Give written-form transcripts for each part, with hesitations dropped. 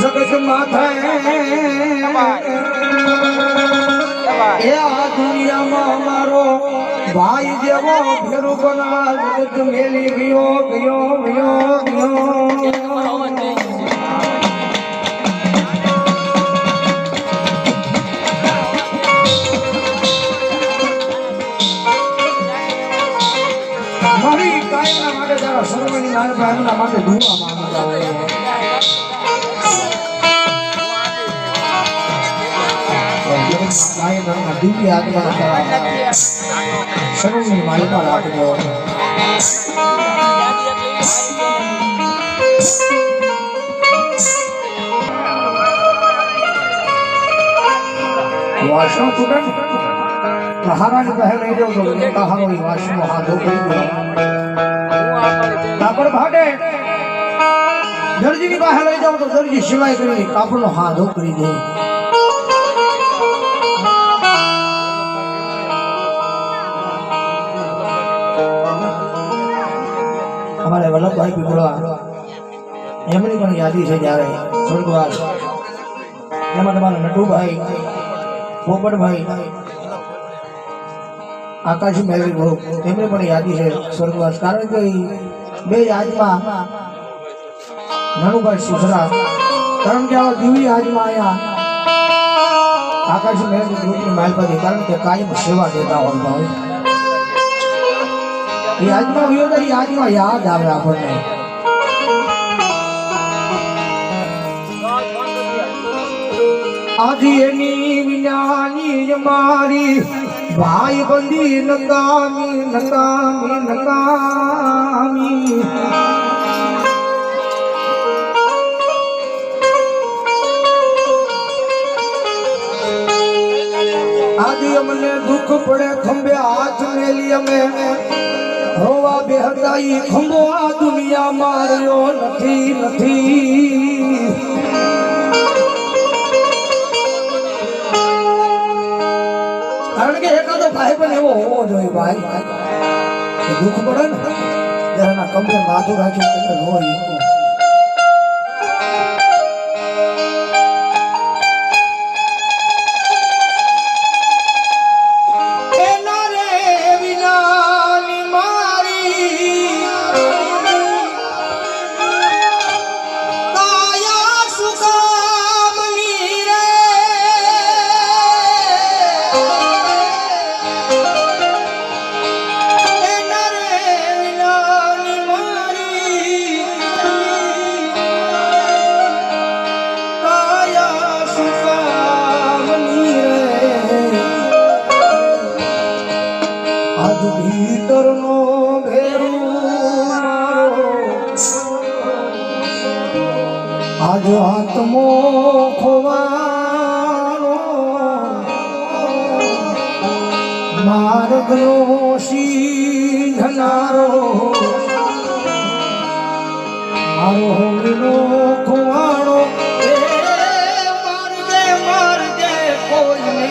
જગત માથે એ આ દુનિયામાં અમારો ભાઈ જેવો ફેરો બના જગત મેલી ગયો ગયો ગયો ગયો મારી કાયના માટે જરા સર્વની નાને પ્રાણના માટે ધુવા માંગતા હોય કાયના દિવ્ય આત્મા સર્વની માલિકા રાખજો વાસણ કુટન કહારાની પહેલ લઈ જાવ તો કહારો વાસણો હાથો કરી દો કાપડ ભાડે દરજીની પાસે લઈ જાવ તો દરજી સિલાઈ કરી કાપડનો હાથો કરી દે हमारे वल्लभ भाई पिपळा एमनी पण यादी छे जारे स्वर्गवास एमा तमारा नटू भाई पोपट भाई आकाश मेरी ग्रुप एमनी पण यादी छे स्वर्गवास कारण के बे आत्मा ननू भाई सुसरा कारण के आवा दिव्य आत्मा आया आकाश मेरी ग्रुप ની માલપતિ કારણ કે કાયમ સેવા દેતા હોય ભાઈ ये आत्मा हुई तो ये आत्मा याद आवे आपने आदि एनी विज्ञानी हमारी भाई बंदी नकामी नकामी नकामी आदि हमने दुख पड़े खंबे हाथ में लिया में होवा बेहदाई खंबो आ दुनिया मार्यो नथी नथी कारण के एकादो भाई पण एवो होवो જોઈએ ભાઈ દુખ પડે ને ત્યારે ના કમરે માથું રાખી કે રોઈ आज आत्मो खोवानो मार्गनो सीधनारो मारो होलिनो खोवानो मार्गे मार्गे कोईने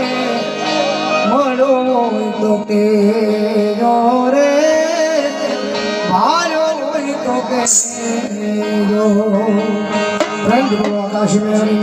मळो तो के रे भालो तो के जो आकाश में